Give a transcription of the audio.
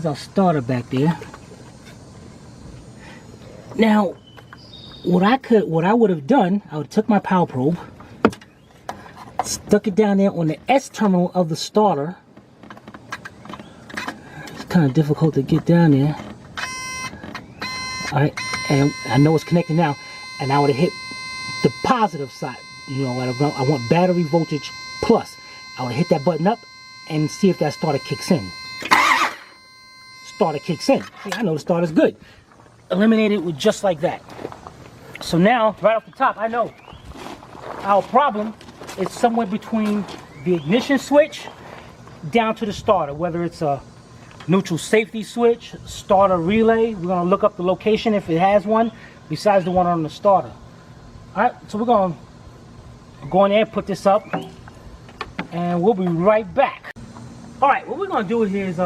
There's our starter back there. Now, what I would have done, I would have took my power probe, stuck it down there on the S terminal of the starter. It's kind of difficult to get down there. All right, and I know it's connected now, and I would have hit the positive side. You know, I want battery voltage plus. I would hit that button up and see if that starter kicks in. Starter kicks in. See, I know the starter's good. Eliminate it with just like that. So now, right off the top, I know our problem is somewhere between the ignition switch down to the starter, whether it's a neutral safety switch, starter relay. We're going to look up the location if it has one, besides the one on the starter. All right, so we're going to go in there, put this up, and we'll be right back. All right, what we're going to do here is